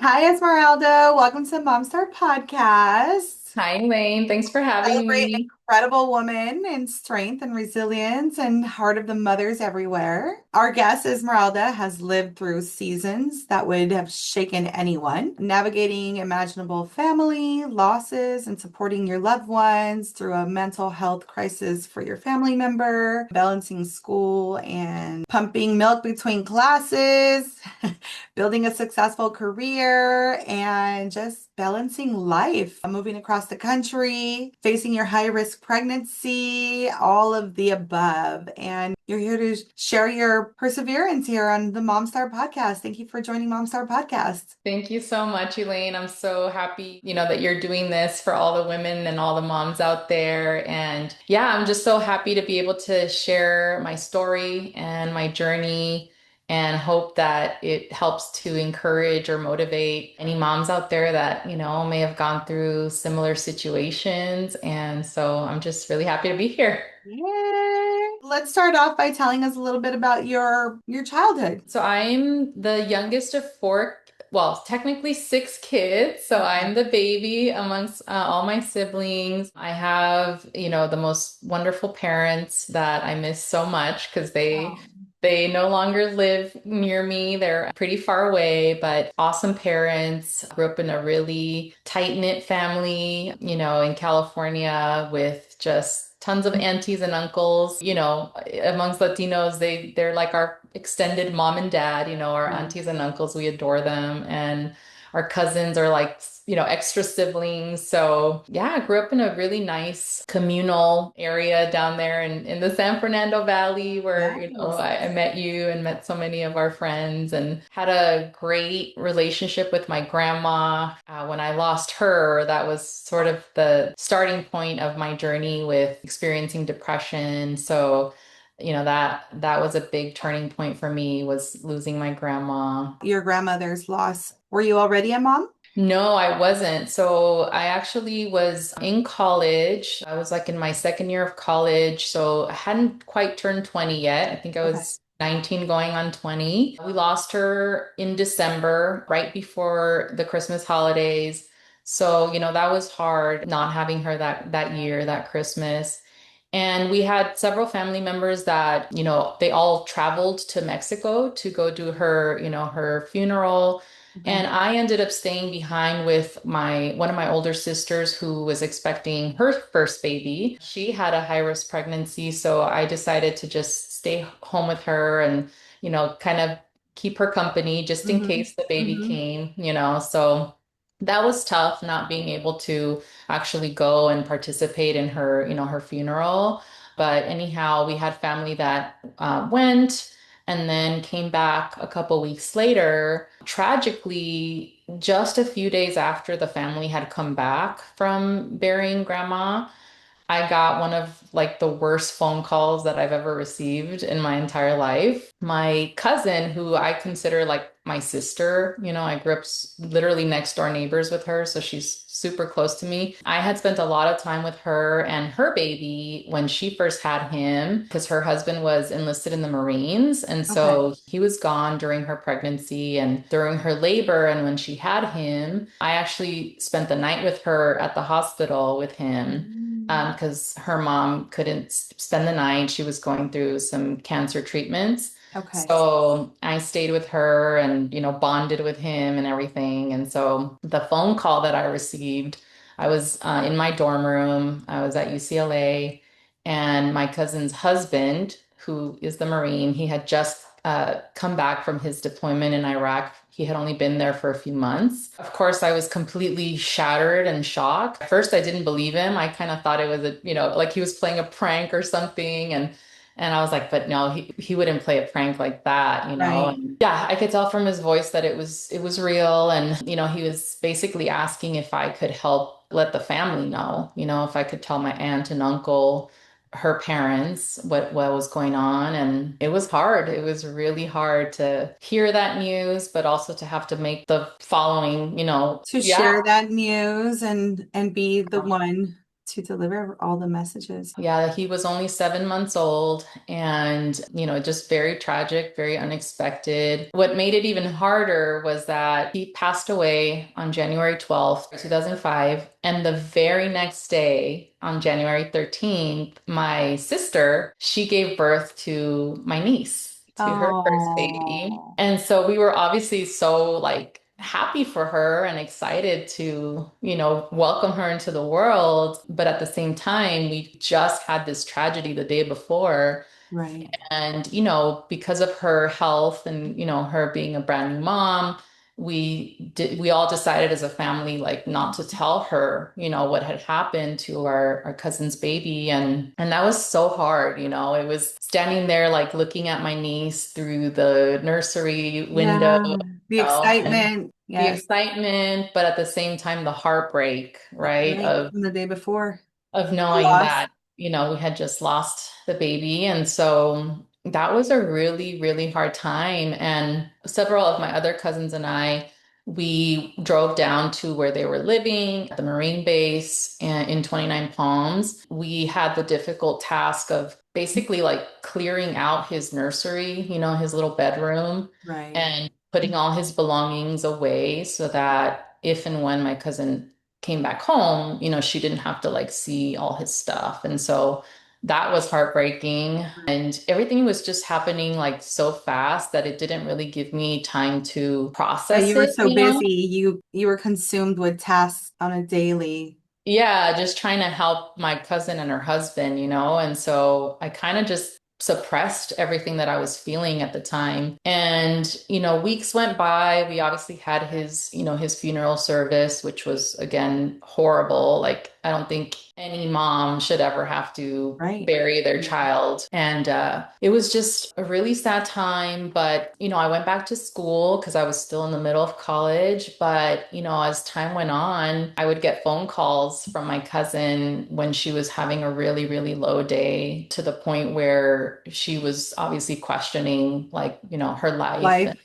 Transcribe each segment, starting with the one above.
Hi, Esmeralda. Welcome to MomStar Podcast. Hi, Elaine. Thanks for having Celebrate an me. incredible woman and strength and resilience and heart of the mothers everywhere. Our guest, Esmeralda, has lived through seasons that would have shaken anyone, navigating imaginable family losses and supporting your loved ones through a mental health crisis for your family member, balancing school and pumping milk between classes, building a successful career, and just balancing life, moving across the country, facing your high risk pregnancy, all of the above. And you're here to share your perseverance here on the MomStar Podcast. Thank you for joining MomStar Podcast. Thank you so much, Elaine. I'm so happy, that you're doing this for all the women and all the moms out there. And yeah, I'm just so happy to be able to share my story and my journey and hope that it helps to encourage or motivate any moms out there that, may have gone through similar situations. And so I'm just really happy to be here. Yay! Let's start off by telling us a little bit about your childhood. So I'm the youngest of four, well, technically six kids. So I'm Okay. the baby amongst all my siblings. I have, the most wonderful parents that I miss so much because Oh. they no longer live near me. They're pretty far away, but awesome parents. Grew up in a really tight-knit family, in California with just tons of aunties and uncles. Amongst Latinos, they're like our extended mom and dad, our Yeah. aunties and uncles. We adore them. And our cousins are like, extra siblings. So yeah, I grew up in a really nice communal area down there in the San Fernando Valley where, Yes. I met you and met so many of our friends and had a great relationship with my grandma. When I lost her, that was sort of the starting point of my journey with experiencing depression. So that was a big turning point for me was losing my grandma. Your grandmother's loss. Were you already a mom? No, I wasn't. So I actually was in college. I was like in my second year of college. So I hadn't quite turned 20 yet. I think I Okay. was 19 going on 20. We lost her in December, right before the Christmas holidays. So, that was hard not having her that year, that Christmas. And we had several family members that, they all traveled to Mexico to go do her, her funeral. Okay. And I ended up staying behind with my one of my older sisters who was expecting her first baby. She had a high risk pregnancy, so I decided to just stay home with her and, kind of keep her company just in Mm-hmm. case the baby Mm-hmm. came. So that was tough not being able to actually go and participate in her, her funeral. But anyhow, we had family that went and then came back a couple weeks later. Tragically, just a few days after the family had come back from burying grandma, I got one of like the worst phone calls that I've ever received in my entire life. My cousin, who I consider like my sister, I grew up literally next door neighbors with her, so she's super close to me. I had spent a lot of time with her and her baby when she first had him because her husband was enlisted in the Marines. And Okay. so he was gone during her pregnancy and during her labor. And when she had him, I actually spent the night with her at the hospital with him Mm. because her mom couldn't spend the night. She was going through some cancer treatments. Okay. So I stayed with her and, bonded with him and everything. And so the phone call that I received, I was in my dorm room. I was at UCLA, and my cousin's husband, who is the Marine, he had just come back from his deployment in Iraq. He had only been there for a few months. Of course, I was completely shattered and shocked. At first, I didn't believe him. I kind of thought it was like he was playing a prank or something. And I was like, but no, he wouldn't play a prank like that. Right. And yeah, I could tell from his voice that it was real. And, he was basically asking if I could help let the family know, if I could tell my aunt and uncle, her parents, what was going on. And it was hard. It was really hard to hear that news, but also to have to make the following, To yeah. share that news and be the one. to deliver all the messages. Yeah, he was only 7 months old and, just very tragic, very unexpected. What made it even harder was that he passed away on January 12th, 2005. And the very next day, on January 13th, my sister, she gave birth to my niece, to her first baby. Oh, And so we were obviously so like happy for her and excited to, welcome her into the world. But at the same time, we just had this tragedy the day before. right. And, because of her health and, her being a brand new mom, we all decided as a family, like not to tell her, what had happened to our cousin's baby. And that was so hard, it was standing there, like looking at my niece through the nursery window, Yeah. The and excitement. the Yes. excitement, but at the same time, the heartbreak, right? Right. From the day before. Of The knowing loss. that, we had just lost the baby. And so that was a really, really hard time. And several of my other cousins and I, we drove down to where they were living at the Marine base and in 29 Palms. We had the difficult task of basically like clearing out his nursery, his little bedroom, Right. and putting all his belongings away so that if and when my cousin came back home, she didn't have to like see all his stuff. And so that was heartbreaking. And everything was just happening like so fast that it didn't really give me time to Yeah, process you were it, so busy. You were consumed with tasks on a daily. Yeah, just trying to help my cousin and her husband, And so I kind of just suppressed everything that I was feeling at the time. And, weeks went by. We obviously had his funeral service, which was again horrible. Like, I don't think any mom should ever have to Right. bury their child. And it was just a really sad time. But, I went back to school because I was still in the middle of college. But, as time went on, I would get phone calls from my cousin when she was having a really, really low day to the point where she was obviously questioning, like, her life and Life.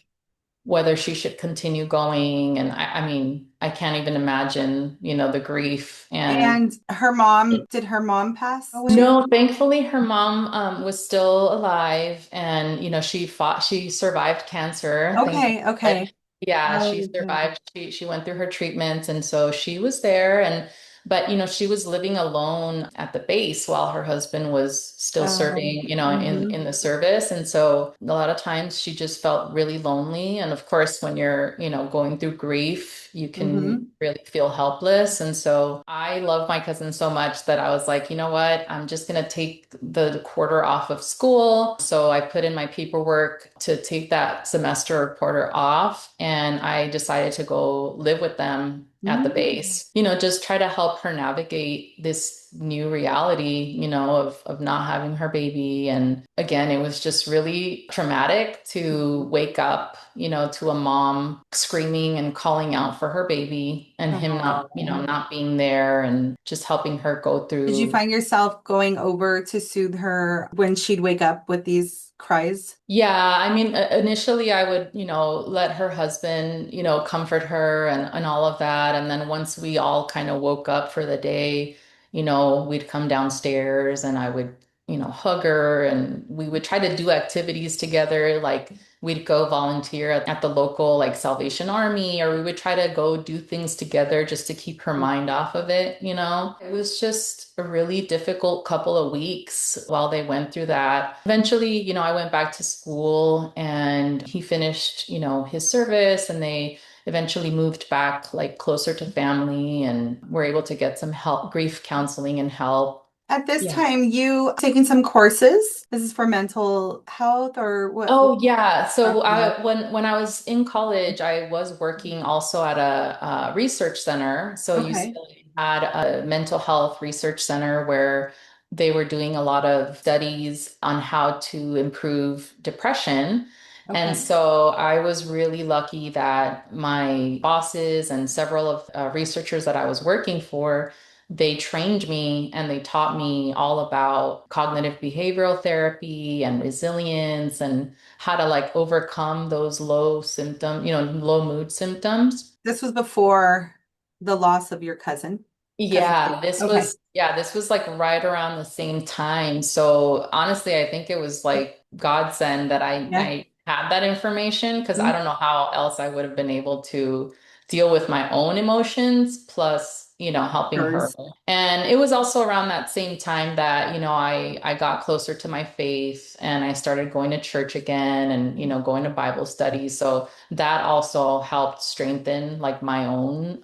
whether she should continue going. And I mean, I can't even imagine, the grief. And And her mom, did her mom pass away? no, thankfully her mom was still alive and she survived cancer, thank Okay, God. okay. Yeah, she Oh, good. survived. She went through her treatments and so she was there but she was living alone at the base while her husband was still Oh, serving, in mm-hmm, the service. And so a lot of times she just felt really lonely. And of course, when you're, going through grief, you can mm-hmm. really feel helpless. And so I love my cousin so much that I was like, you know what? I'm just going to take the quarter off of school. So I put in my paperwork to take that semester or quarter off. And I decided to go live with them at the Mm. base, just try to help her navigate this new reality, of not having her baby. And again, it was just really traumatic to wake up, to a mom screaming and calling out for her baby and him not, Oh. not being there and just helping her go Did you through. find yourself going over to soothe her when she'd wake up with these cries? Yeah, I mean, initially I would, let her husband, comfort her and all of that. And then once we all kind of woke up for the day, we'd come downstairs and I would, hug her and we would try to do activities together. Like we'd go volunteer at the local like Salvation Army, or we would try to go do things together just to keep her mind off of it. It was just a really difficult couple of weeks while they went through that. Eventually, I went back to school and he finished, his service and they eventually moved back like closer to family and were able to get some help, grief counseling and help. At this Yeah. time, you taking some courses. This is for mental health or what Oh yeah. So background? when I was in college, I was working also at a research center. So Okay. UCLA had a mental health research center where they were doing a lot of studies on how to improve depression. And Okay. so I was really lucky that my bosses and several of researchers that I was working for, they trained me and they taught me all about cognitive behavioral therapy and resilience and how to like overcome those low symptom, low mood symptoms. This was before the loss of your cousin. Okay. This was like right around the same time. So honestly, I think it was like godsend that Yeah. I had that information because I Mm, don't know how else I would have been able to deal with my own emotions plus, helping her. yours. And it was also around that same time that, I got closer to my faith and I started going to church again and, going to Bible studies. So that also helped strengthen like my own,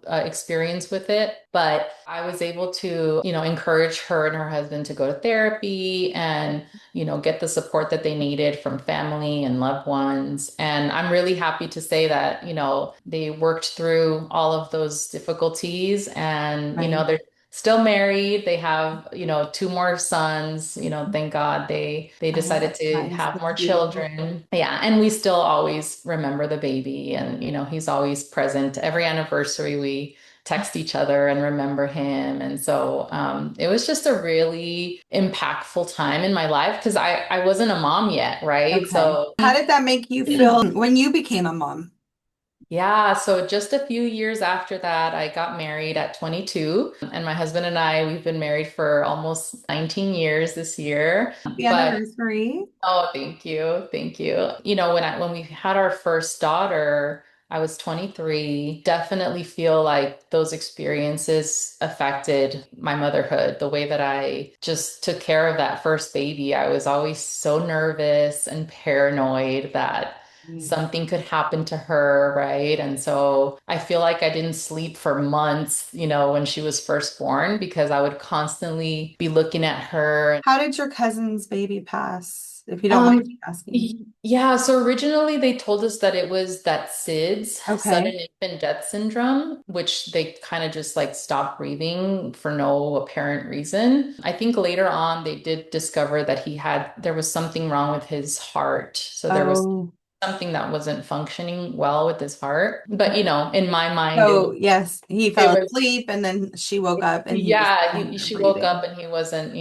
experience with it. But I was able to, encourage her and her husband to go to therapy and, get the support that they needed from family and loved ones. And I'm really happy to say that, they worked through all of those difficulties and, Right. they're still married. They have, two more sons, thank God they Oh, decided that's to nice. have That's more beautiful. children. Yeah, and we still always remember the baby and, he's always present. Every anniversary we text each other and remember him. And so it was just a really impactful time in my life because I wasn't a mom yet, right? Okay. So How did that make you feel when you became a mom? yeah, so just a few years after that, I got married at 22, and my husband and I, we've been married for almost 19 years this year. Happy But anniversary. oh, thank you. Thank you. When we had our first daughter, I was 23. Definitely feel like those experiences affected my motherhood, the way that I just took care of that first baby. I was always so nervous and paranoid that Mm. something could happen to her, right? And so I feel like I didn't sleep for months, when she was first born because I would constantly be looking at her. How did your cousin's baby pass, if you don't mind Um, me asking? yeah, so originally they told us that it was that SIDS, sudden Okay. infant death syndrome, which they kind of just like stopped breathing for no apparent reason. I think later on they did discover that there was something wrong with his heart. So there was Oh, something that wasn't functioning well with his heart. But, in my mind, so yes, he it fell was asleep and then she woke up and he was yeah, no longer she woke up breathing. and he wasn't,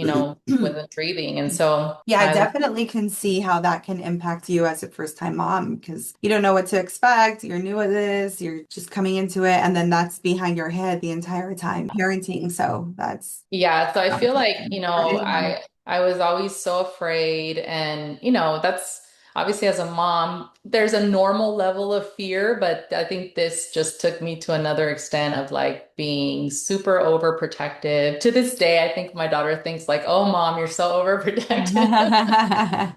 wasn't breathing. And so Yeah, I I was definitely can see how that can impact you as a first-time mom because you don't know what to expect. You're new at this, you're just coming into it, and then that's behind your head the entire time parenting. So that's Yeah, so I not a feel fun like, thing for anyone. I was always so afraid and, that's obviously as a mom, there's a normal level of fear, but I think this just took me to another extent of like being super overprotective. To this day, I think my daughter thinks like, "Oh, mom, you're so overprotective."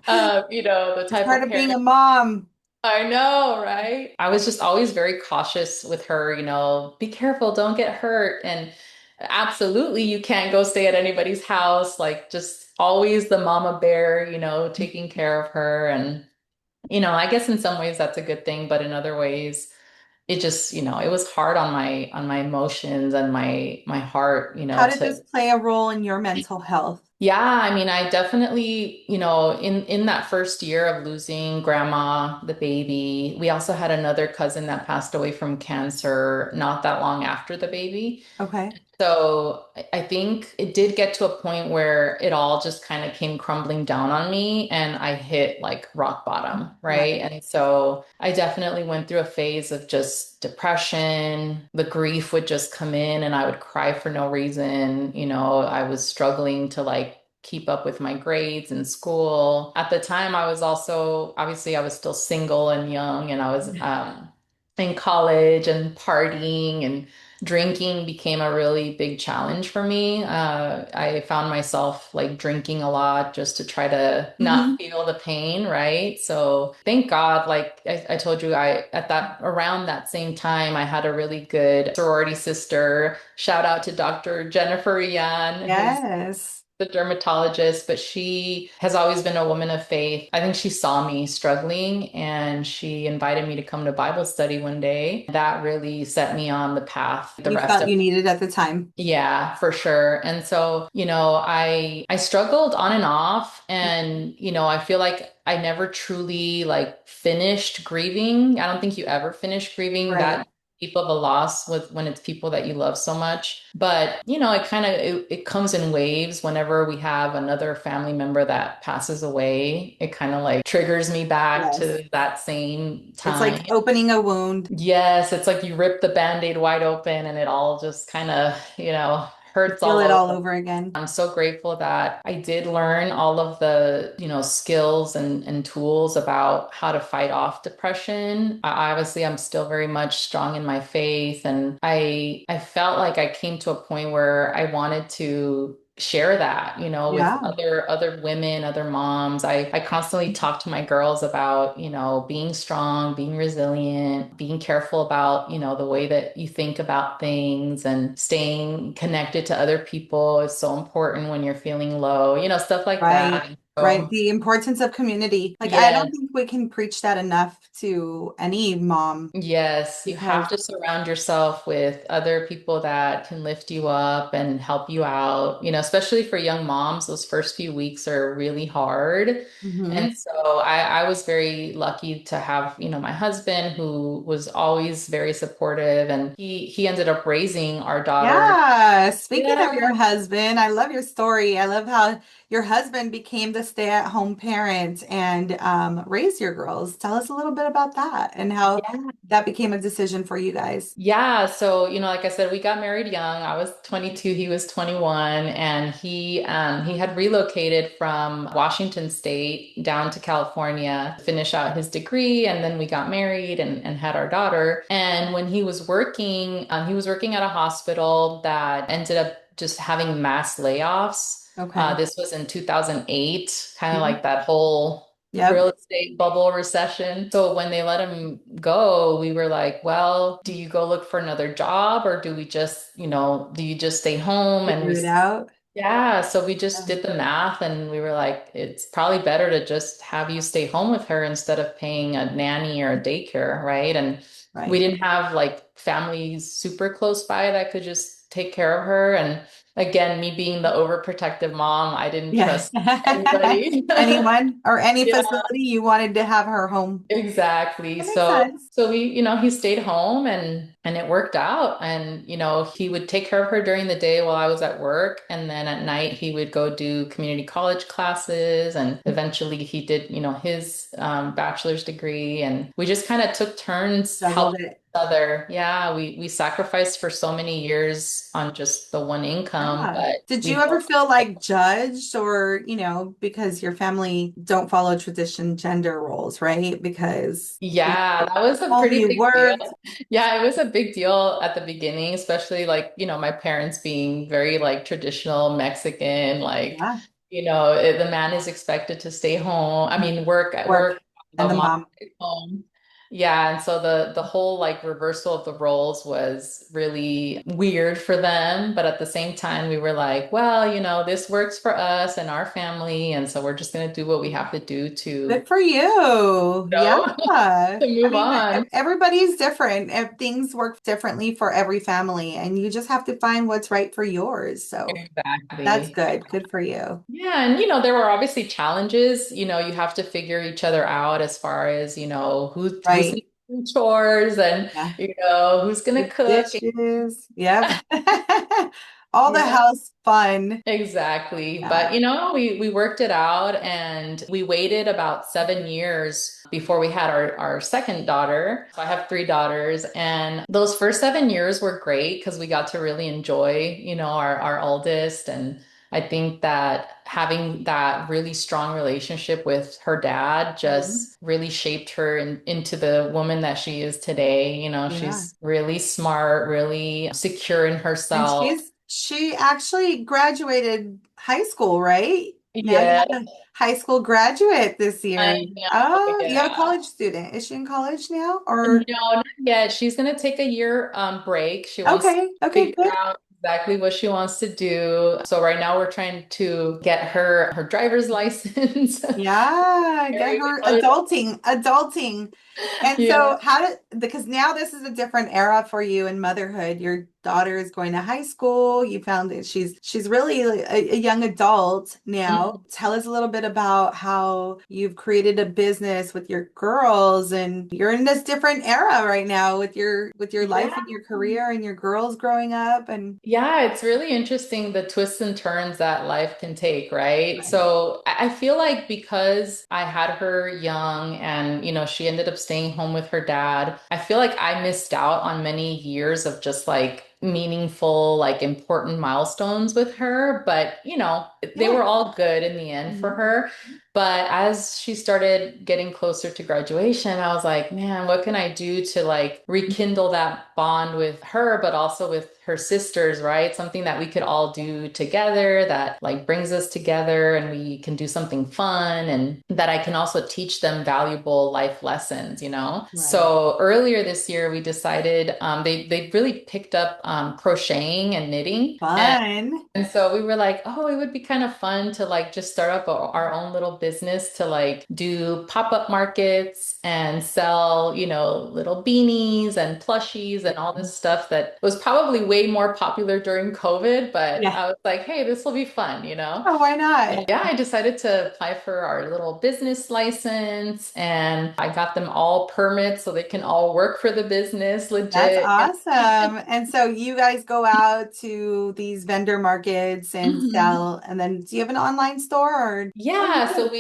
The It's type part of of being parent a mom. I know, right? I was just always very cautious with her, be careful, don't get hurt. And absolutely, you can't go stay at anybody's house. Like, just always the mama bear, taking care of her. And, I guess in some ways that's a good thing, but in other ways, it just, it was hard on my emotions and my heart, How did this to play a role in your mental health? yeah, I mean, I definitely, in that first year of losing grandma, the baby, we also had another cousin that passed away from cancer not that long after the baby. Okay. So I think it did get to a point where it all just kind of came crumbling down on me and I hit like rock bottom, right? Right. And so I definitely went through a phase of just depression. The grief would just come in and I would cry for no reason. I was struggling to like keep up with my grades in school. At the time, I was also, obviously, I was still single and young and I was in college and partying and drinking became a really big challenge for me. I found myself like drinking a lot just to try to not Hmm. feel the pain, right? So thank God, like I told you, around that same time, I had a really good sorority sister. Shout out to Dr. Jennifer Yan, who's Yes. the dermatologist, but she has always been a woman of faith. I think she saw me struggling and she invited me to come to Bible study one day. That really set me on the path the You rest felt of you needed at the time. yeah, for sure. And so, I struggled on and off and, I feel like I never truly like finished grieving. I don't think you ever finish grieving Right. that deep of a loss with when it's people that you love so much. But, you know, it comes in waves. Whenever we have another family member that passes away, it kind of like triggers me back Yes. to that same It's time. like opening a wound, Yes, it's like you rip the band-aid wide open and it all just kind of, you hurts feel all it all over. over again. I'm so grateful that I did learn all of the, skills and tools about how to fight off depression. Obviously, I'm still very much strong in my faith, and I felt like I came to a point where I wanted to share that, with Yeah. other women, other moms. I constantly talk to my girls about, being strong, being resilient, being careful about, the way that you think about things, and staying connected to other people is so important when you're feeling low, stuff like Right. that. Right. So, The importance of community. Like, I don't yes. think we can preach that enough to any mom Yes, you have because, to surround yourself with other people that can lift you up and help you out. Especially for young moms, those first few weeks are really hard. mhm. And so I was very lucky to have, my husband who was always very supportive, and he ended up raising our daughter. Yeah. Speaking of Yeah. your husband, I love your story. I love how your husband became the stay-at-home parent and raised your girls. Tell us a little bit about that and how Yeah. that became a decision for you guys. Yeah, so like I said, we got married young. I was 22, he was 21, and he had relocated from Washington State down to California to finish out his degree, and then we got married and had our daughter. And when he was working at a hospital that ended up just having mass layoffs. Okay. This was in 2008, kind of Mhm. like that whole Yep. real estate bubble recession. So when they let him go, we were like, well, do you go look for another job, or do we just, do you just stay home? And Figure it out. yeah, so we just Yeah. did the math, and we were like, it's probably better to just have you stay home with her instead of paying a nanny or a daycare, right? And we Right. didn't have like families super close by that could just take care of her. And again, me being the overprotective mom, I didn't Yeah. trust anybody. Anyone or any Yeah. facility you wanted to have her home. Exactly. That makes So sense. so he stayed home, and it worked out. And he would take care of her during the day while I was at work, and then at night he would go do community college classes, and eventually he did, his bachelor's degree, and we just kind of took turns Juggled helping it. each other. Yeah, we sacrificed for so many years on just the one income, Yeah. but Did we you ever both. feel like judged or, because your family don't follow tradition gender roles, right? Because Yeah, that was a home pretty you big deal. worked. Yeah, it was a big deal at the beginning, especially like, my parents being very like traditional Mexican, like, Yeah. the man is expected to stay home. I mean, work at Work work, and the the mom mom. stays home. Yeah, and so the whole like reversal of the roles was really weird for them, but at the same time we were like, well, this works for us and our family, and so we're just going to do what we have to do to, Good for you. Yeah. know, I to move mean, on. everybody's different. Things work differently for every family, and you just have to find what's right for yours. So that's Exactly. good. Good for you. Yeah, and there were obviously challenges. You have to figure each other out as far as, who's gonna Right. do chores, and Yeah. who's gonna The cook. dishes. Yep. All the Yeah. house fun. Exactly. Yeah. But we worked it out, and we waited about 7 years before we had our second daughter. So I have three daughters, and those first 7 years were great because we got to really enjoy, our oldest. And I think that having that really strong relationship with her dad Mhm. just really shaped her into the woman that she is today. Yeah. She's really smart, really secure in And herself. she actually graduated high school, right? Now you Yeah. have a high school graduate this year. I know, Oh, you have a yeah. college student. Is she in college now? No, Or not yet. She's gonna take a year break. She wants to okay, okay, figure good. out exactly what she wants to do. So right now we're trying to get her driver's license. Yeah, get Very her good. adulting. And Yeah. so because now this is a different era for you in motherhood. You're daughter is going to high school. You found that she's really a young adult now. Mhm. Tell us a little bit about how you've created a business with your girls, and you're in this different era right now with your life Yeah. and your career and your girls growing up and Yeah, it's really interesting the twists and turns that life can take, right? right. So I feel like because I had her young and, she ended up staying home with her dad, I feel like I missed out on many years of just like meaningful, like important milestones with her. But, they Yeah. were all good in the end for Mhm. her. But as she started getting closer to graduation, I was like, man, what can I do to like rekindle that bond with her, but also with her sisters, right? Something that we could all do together that like brings us together and we can do something fun and that I can also teach them valuable life lessons. Right. So earlier this year, we decided they really picked up crocheting and knitting. Fun. And so we were like, oh, it would be kind of fun to like just start up our own little business to like do pop-up markets and sell, little beanies and plushies and all this stuff that was probably way more popular during COVID. But Yeah. I was like, hey, this will be fun. Oh, why not? Yeah, I decided to apply for our little business license and I got them all permits so they can all work for the business That's legit. awesome. And so you guys go out to these vendor markets and Mhm. sell, and then do you have an online store or what do you Yeah, so do?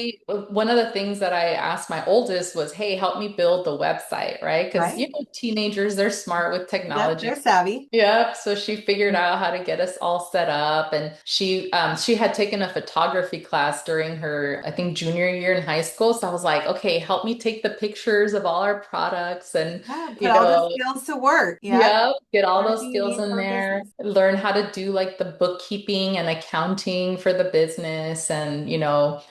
one of the things that I asked my oldest was, hey, help me build the website, right? Because, Right? teenagers, they're smart with Yep, they're technology. savvy. Yep. So she figured out how to get us all set up, and she had taken a photography class during her, I think, junior year in high school. So I was like, okay, help me take the pictures of all our products, and Yeah, put you all the know, skills to work. Yeah. Yep, get all those Everything you skills need in for a there, business. learn how to do like the bookkeeping and accounting for the business. And,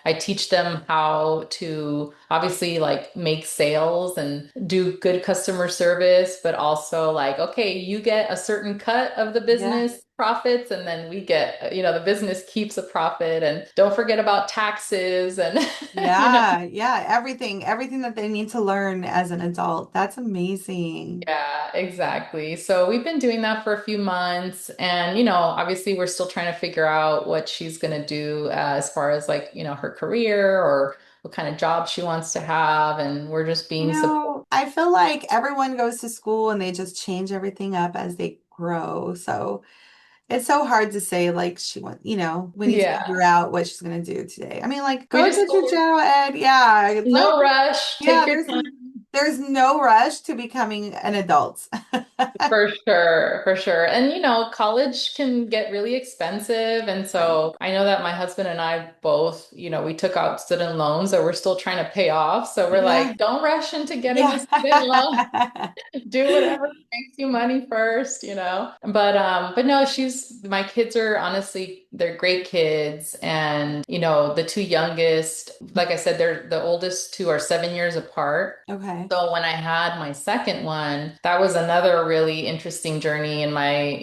I teach them how to obviously like make sales and do good customer service, but also like, okay, you get a certain cut of the Yeah. business profits, and then we get, the business keeps a profit. And don't forget about taxes and, you know. Yeah. Yeah. Everything that they need to learn as an adult. That's amazing. Yeah, exactly. So we've been doing that for a few months. And, obviously we're still trying to figure out what she's going to do as far as like, her career or what kind of job she wants to have. And we're just being supportive. I feel like everyone goes to school and they just change everything up as they grow. So it's so hard to say, like, we need to Yeah. figure out what she's going to do today. I mean, like, We go just get your general ed. Yeah. no rush. Yeah, Take your time. there's no rush to becoming an adult. For sure, for sure. And college can get really expensive. And Right. so I know that my husband and I both, we took out student loans that we're still trying to pay off. So we're Yeah. like, don't rush into getting a Yeah. student loan. Do whatever makes you money first. But no, my kids are honestly, they're great kids. And the two youngest, like I said, they're the oldest two are 7 years apart. Okay. So when I had my second one, that was another really interesting journey in my,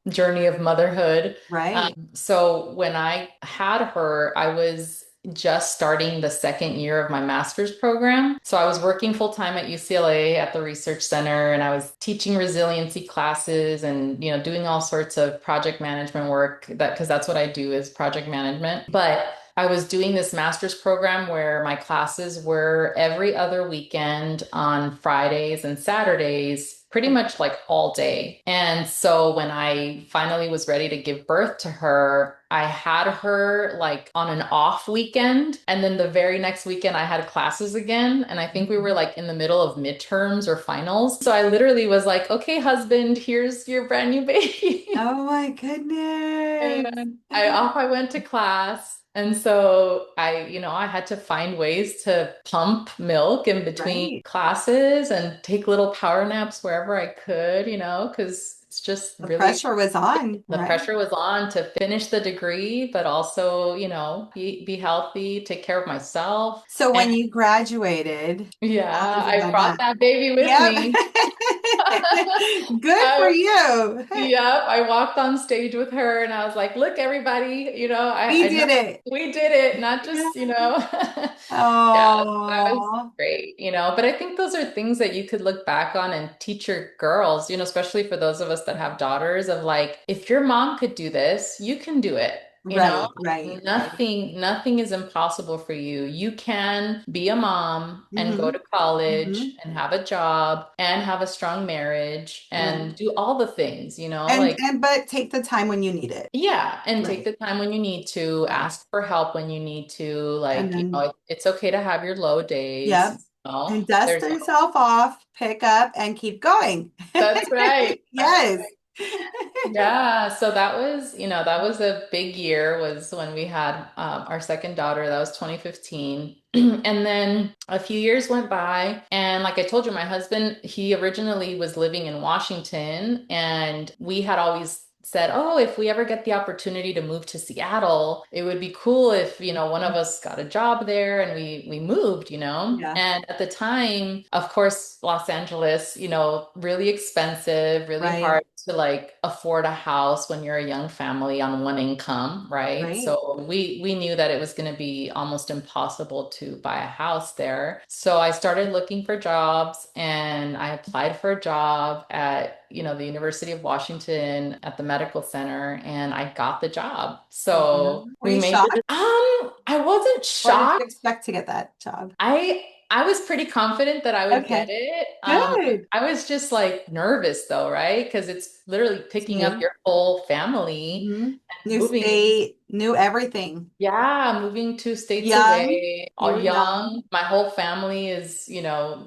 journey of motherhood. Right. So when I had her, I was just starting the second year of my master's program. So I was working full time at UCLA at the research center, and I was teaching resiliency classes and, doing all sorts of project management work because that's what I do is project management. But I was doing this master's program where my classes were every other weekend on Fridays and Saturdays, pretty much like all day. And so when I finally was ready to give birth to her, I had her like on an off weekend. And then the very next weekend, I had classes again. And I think we were like in the middle of midterms or finals. So I literally was like, okay, husband, here's your brand new baby. Oh my goodness. And I went to class. And so I had to find ways to pump milk in between Right. classes and take little power naps wherever I could, because it's just The really pressure was on, the right? pressure was on to finish the degree, but also, be healthy, take care of myself. So And when you graduated, how yeah, did you I go brought back? that baby with Yep. me. Good for I you. Yep, I walked on stage with her and I was like, look, everybody, We I know did it. we did it, not Yeah. just, yeah, that was Oh, great, but I think those are things that you could look back on and teach your girls, especially for those of us that have daughters of like, if your mom could do this, you can do it. right, right, right. Nothing is impossible for you. You can be a mom and go Hmm. to college Hmm. and have a job and have a strong marriage Right. and do all the things, And like but take the time when you need it. yeah, and take Right, the time when you need to, right. ask for help when you need to, And like, then, it's okay to have your low yep. days, And dust There's yourself off, pick up, and keep going. That's right. That's Yes. Yeah, so that was a big year was when we had our second daughter. That was 2015. And then a few years went by, and like I told you, my husband, he originally was living in Washington, and we had always said, "Oh, if we ever get the opportunity to move to Seattle, it would be cool if, one of us got a job there and we moved, Yeah, And at the time, of course, Los Angeles, really expensive, really right, hard to like afford a house when you're a young family on one income, right? right. So we knew that it was going to be almost impossible to buy a house there. So I started looking for jobs and I applied for a job at, the University of Washington at the medical center and I got the job. Yeah. So Were we you made shocked? I wasn't Or did you shocked. expect to get that job? I was pretty confident that I would get Okay, it. good. I was just like nervous though, right? Because it's literally It's picking up new. your whole family Hmm. and New moving. state, new everything. Yeah, moving 2 states Young. away, You all were young. young. My whole family is,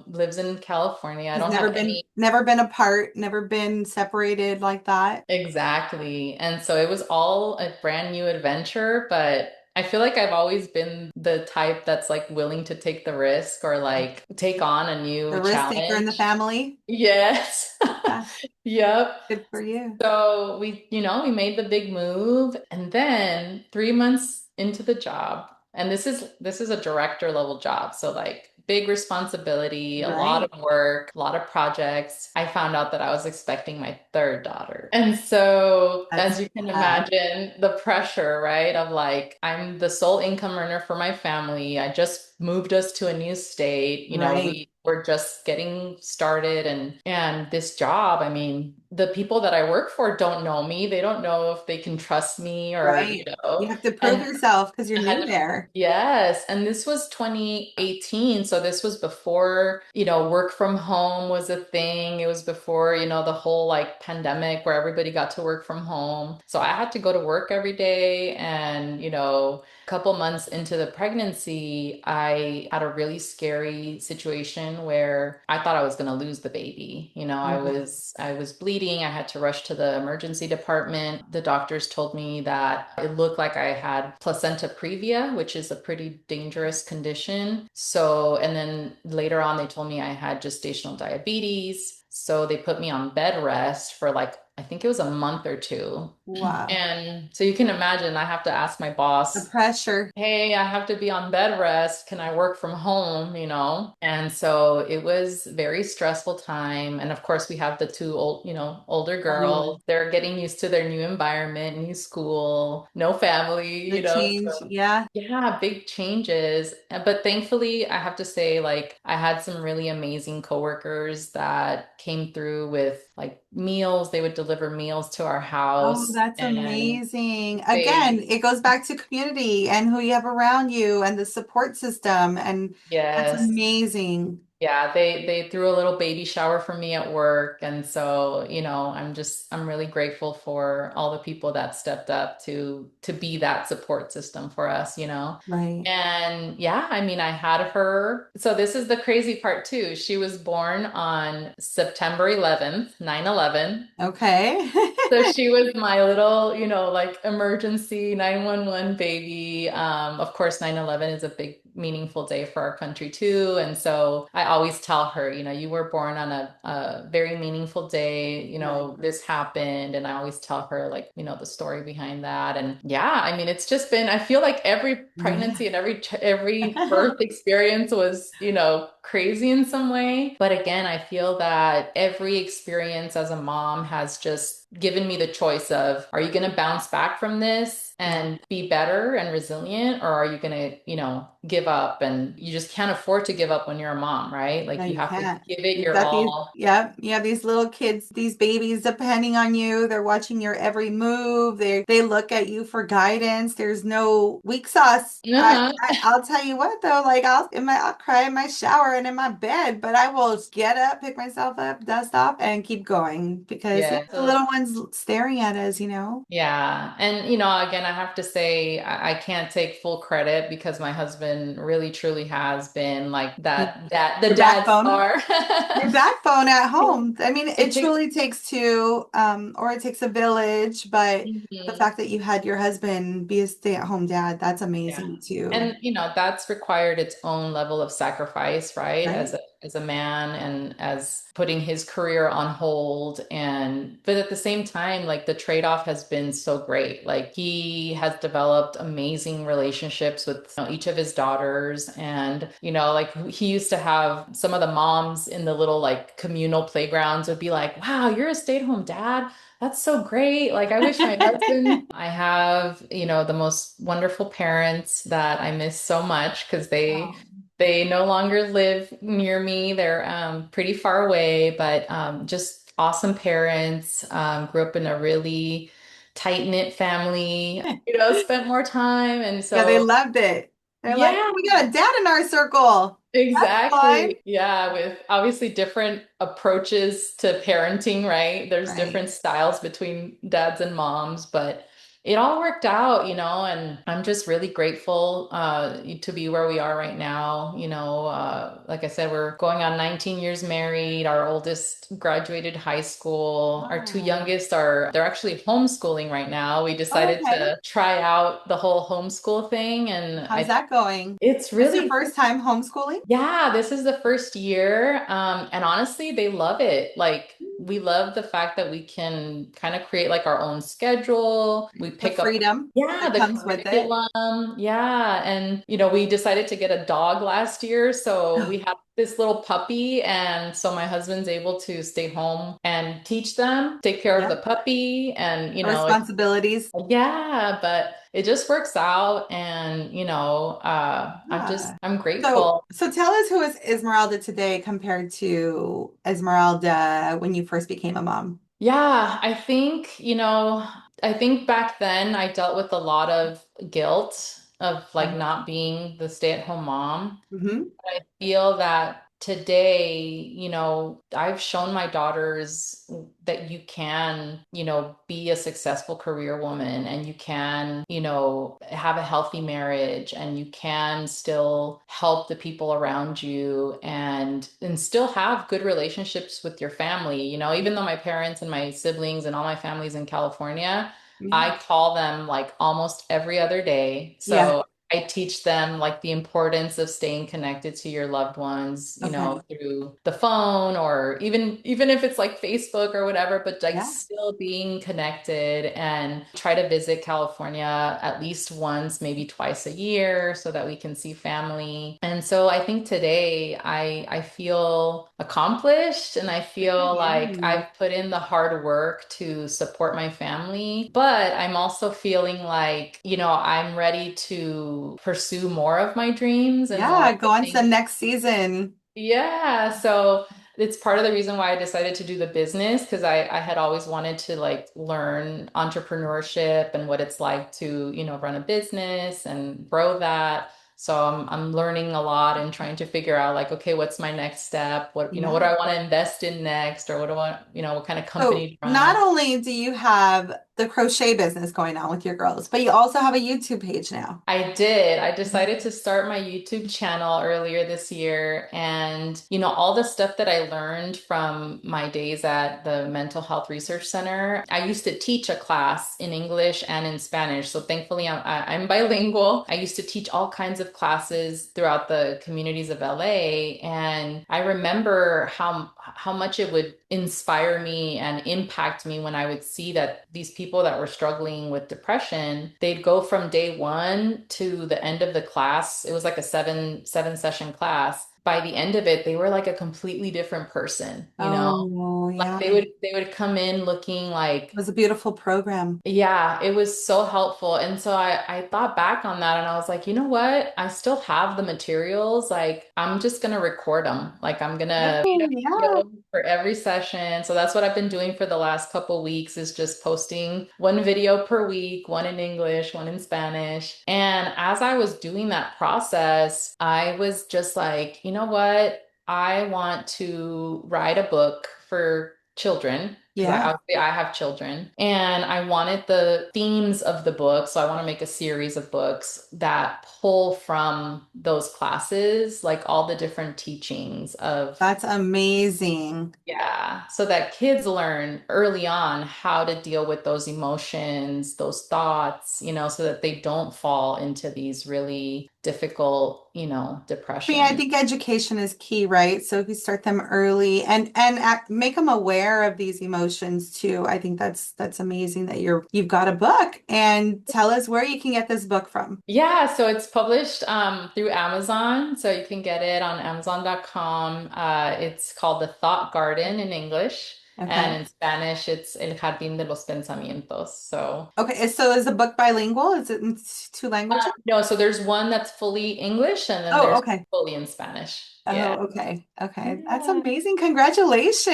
lives in California. I Has don't have any never been apart, never been separated like that. exactly. And so it was all a brand new adventure, but I feel like I've always been the type that's like willing to take the risk or like take on a new The risk taker in the challenge. family. Yes. Yeah, Yep. good for you. So we made the big move and then 3 months into the job, and this is a director level job. So like big responsibility, a lot Right. of work, a lot of projects. I found out that I was expecting my third daughter. And so as That's you can tough. imagine, the pressure, right? Of like, I'm the sole income earner for my family. I just moved us to a new state. Right. We were just getting started and this job, I mean, the people that I work for don't know me. They don't know if they can trust me or, Right. You have to prove and yourself because you're I had new to, there. yes. And this was 2018. So this was before, work from home was a thing. It was before, the whole like pandemic where everybody got to work from home. So I had to go to work every day. And, a couple months into the pregnancy, I had a really scary situation where I thought I was going to lose the baby. Mhm. I was bleeding. I had to rush to the emergency department. The doctors told me that it looked like I had placenta previa, which is a pretty dangerous condition. So, and then later on, they told me I had gestational diabetes. So they put me on bed rest for like, I think it was a month or two. Wow. And so you can imagine, I have to ask my The boss, pressure. hey, I have to be on bed rest. Can I work from home? And so it was very stressful time. And of course, we have the two older Young one. girls. They're getting used to their new environment, new school, no family, The change. So Yeah. yeah, big changes. But thankfully, I have to say, like, I had some really amazing coworkers that came through with like meals. They would deliver meals to our Oh, house that's and amazing. Again, they, it goes back to community and who you have around you and the support system. And that's yes. amazing. Yeah, they threw a little baby shower for me at work. And so, I'm really grateful for all the people that stepped up to be that support system for us. Right. And yeah, I mean, I had her. So this is the crazy part too. She was born on September 11th, 9/11. Okay. So she was my little, like emergency 911 baby. Of course, 9/11 is a big, meaningful day for our country too. And so I always tell her, you were born on a very meaningful day, Right. this happened. And I always tell her like, the story behind that. And yeah, I mean, it's just been, I feel like every Yeah. pregnancy and every birth experience was, crazy in some way. But again, I feel that every experience as a mom has just given me the choice of, are you going to bounce back from this Yeah. and be better and resilient, or are you going to, give up? And you just can't afford to give up when you're a mom, right? No, Like you you have to can't. give it You've your got these, all. yeah, you have these little kids, these babies depending on you. They're watching your every move. They look at you for guidance. There's no weak sauce. Uh-huh. I'll tell you what though, like I'll cry in my shower and in my bed, but I will just get up, pick myself up, dust off, and keep going because yeah, Yeah. the little one's staring at us, you know. Yeah. And, again, I have to say, I can't take full credit because my husband really truly has been like the Your dad backbone. star. Your backbone at home. I mean, It it takes, truly takes two, or it takes a village, but the Mhm. fact that you had your husband be a stay-at-home dad, that's Yeah. amazing too. And that's required its own level of sacrifice, right? Right? As a man and as putting his career on hold but at the same time, like the trade-off has been so great. Like he has developed amazing relationships with each of his daughters and like he used to have some of the moms in the little like communal playgrounds would be like, "Wow, you're a stay-at-home dad? That's so great. Like, I wish my husband, I have, the most wonderful parents that I miss so much because Oh, they no longer live near me. They're pretty far away, but just awesome parents. Grew up in a really tight-knit family, spent more time. And yeah, they so, loved it. They're like, yeah. oh, we got a dad in our circle. That's fun. Exactly. Yeah, with obviously different approaches to parenting, right? There's Right. different styles between dads and moms, but it all worked out, and I'm just really grateful to be where we are right now. Like I said, we're going on 19 years married. Our oldest graduated high school. Our two Oh, youngest they're actually homeschooling right now. We oh, decided okay. to try out the whole homeschool thing, and How's that going? it's This your really first time homeschooling? yeah, this is the first year. And honestly, they love it. Like, we love the fact that we can kind of create like our own schedule. We The pick up, freedom yeah, that the comes with it. curriculum. Yeah. And, we decided to get a dog last year. So we have this little puppy. And so my husband's able to stay home and teach them, take care of the Yep. puppy. And, Responsibilities. yeah, but it just works out and Yeah. I'm So, grateful. so tell us who is Esmeralda today compared to Esmeralda when you first became a mom. Yeah, I think back then I dealt with a lot of guilt of like Okay. not being the stay-at-home mom. Hmm. I feel that today, I've shown my daughters that you can, be a successful career woman and you can, have a healthy marriage and you can still help the people around you and still have good relationships with your family. Even though my parents and my siblings and all my family's in California, Yeah. I call them like almost every other day. Yeah. So I teach them like the importance of staying connected to your loved ones, Okay. through the phone or even if it's like Facebook or whatever, but like Yeah. still being connected and try to visit California at least once, maybe twice a year so that we can see family. And so I think today I feel accomplished and I Good for feel like you. I've put in the hard work to support my family, but I'm also feeling like, I'm ready to pursue more of my dreams and more Yeah. of the Go on to the things. next season. Yeah, so it's part of the reason why I decided to do the business because I had always wanted to like learn entrepreneurship and what it's like to, run a business and grow that. So I'm learning a lot and trying to figure out like, okay, what's my next step? What do Yeah. I want to invest in next? Or what do I want, what kind of So company to not run? only do you have the crochet business going on with your girls, but you also have a YouTube page now. I did. I decided to start my YouTube channel earlier this year. And, all the stuff that I learned from my days at the Mental Health Research Center, I used to teach a class in English and in Spanish. So thankfully, I'm bilingual. I used to teach all kinds of classes throughout the communities of LA. And I remember how much it would inspire me and impact me when I would see that these people that were struggling with depression, they'd go from day one to the end of the class. It was like a seven session class. By the end of it, they were like a completely different person. Oh, Like yeah. they would come in looking It like, was a beautiful program. yeah, it was so helpful. And so I thought back on that and I was like, you know what? I still have the materials. Like, I'm just going to record them. Like, I'm going to Oh, yeah. video for every session. So that's what I've been doing for the last couple weeks is just posting one video per week, one in English, one in Spanish. And as I was doing that process, I was just like, you know what? I want to write a book for children because Yeah. I have children and I wanted the themes of the book. So I want to make a series of books that pull from those classes, like all the different teachings of, That's amazing. yeah, so that kids learn early on how to deal with those emotions, those thoughts, so that they don't fall into these really difficult, I mean, I depression. think education is key, right? So if you start them early make them aware of these emotions too, I think that's amazing that you've got a book. And tell us where you can get this book from. Yeah, so it's published through Amazon. So you can get it on Amazon.com. It's called The Thought Garden in English. And Okay. in Spanish, it's El Jardín de los Pensamientos. So, Okay, so is the book bilingual? Is it in two languages? no, so there's one that's fully English and then Oh, there's okay. fully in Spanish. Oh, Yeah. okay. Okay. That's Yeah. amazing. Congratulations.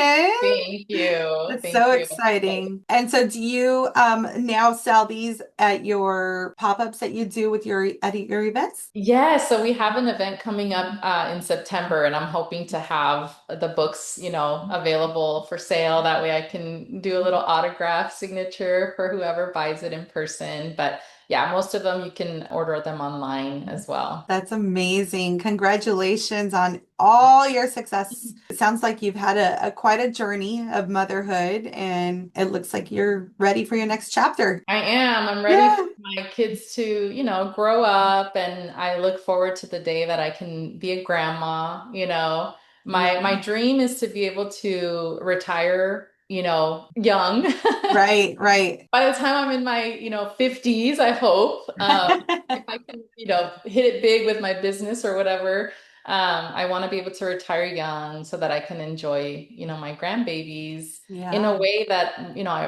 Thank you. That's Thank so you. exciting. And so do you now sell these at your pop-ups that you do with your events? Yeah, so we have an event coming up in September, and I'm hoping to have the books, available for sale. That way I can do a little autograph signature for whoever buys it in person. But yeah, most of them you can order them online as well. That's amazing. Congratulations on all your success. It sounds like you've had a quite a journey of motherhood, and it looks like you're ready for your next chapter. I am. I'm ready for Yeah, my kids to, grow up, and I look forward to the day that I can be a grandma. My yeah. dream is to be able to retire, young. Right, right. By the time I'm in my, 50s, I hope, if I can, hit it big with my business or whatever, I want to be able to retire young so that I can enjoy, my grandbabies in a Yeah, way that,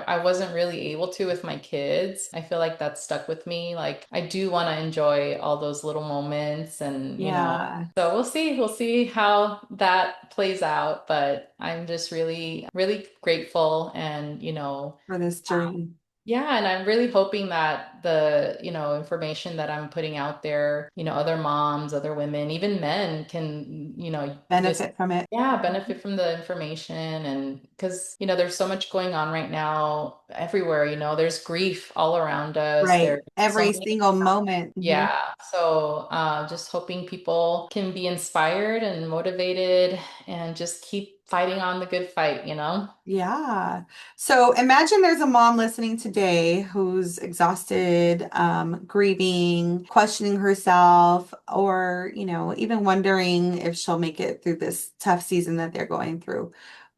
I wasn't really able to with my kids. I feel like that stuck with me. Like I do want to enjoy all those little moments and. yeah, So we'll see how that plays out, but I'm just really, really grateful and, for this journey. yeah, and I'm really hoping that the, information that I'm putting out there, other moms, other women, even men can, Benefit from it. yeah, benefit from the information. And because, there's so much going on right now everywhere, there's grief all around us. Right. There's so Every many, single moment. Mhm. yeah. So just hoping people can be inspired and motivated and just keep fighting on the good fight. Yeah. So imagine there's a mom listening today who's exhausted, grieving, questioning herself, or, even wondering if she'll make it through this tough season that they're going through.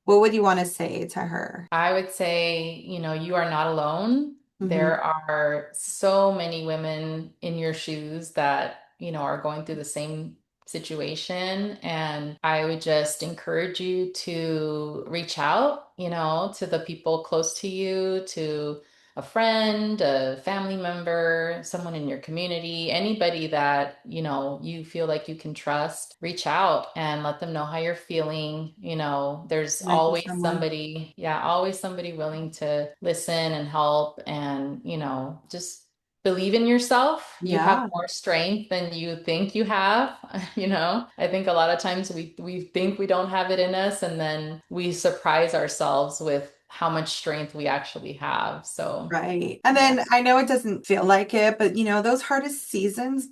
What would you want to say to her? I would say, you are not alone. Hmm. There are so many women in your shoes that, are going through the same situation. And I would just encourage you to reach out, to the people close to you, to a friend, a family member, someone in your community, anybody that, you feel like you can trust, reach out and let them know how you're feeling. There's Connect with always someone. somebody, yeah, always somebody willing to listen and help and, just believe in yourself. You have Yeah. more strength than you think you have. I think a lot of times we think we don't have it in us and then we surprise ourselves with how much strength we actually have. So, Right. And yeah, then I know it doesn't feel like it, but those hardest seasons,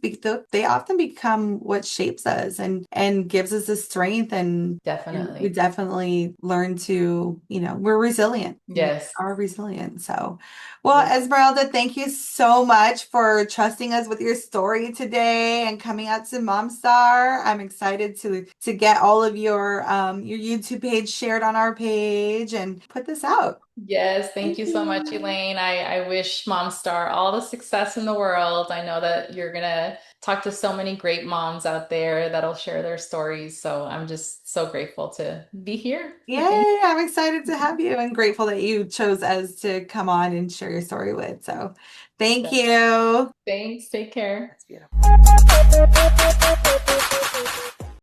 they often become what shapes us and gives us the strength and we definitely. definitely learn to, we're resilient. We Yes. are resilient. So, well, Yes. Esmeralda, thank you so much for trusting us with your story today and coming out to Momstar. I'm excited to get all of your YouTube page shared on our page and put this out. Yes, thank Thank you so much, you. Elaine. I wish MomStar all the success in the world. I know that you're gonna talk to so many great moms out there that'll share their stories. So I'm just so grateful to be here. Thank Yay, I'm excited to have you and grateful that you chose us to come on and share your story with. So, thank you. you. Thanks. Take care. That's beautiful.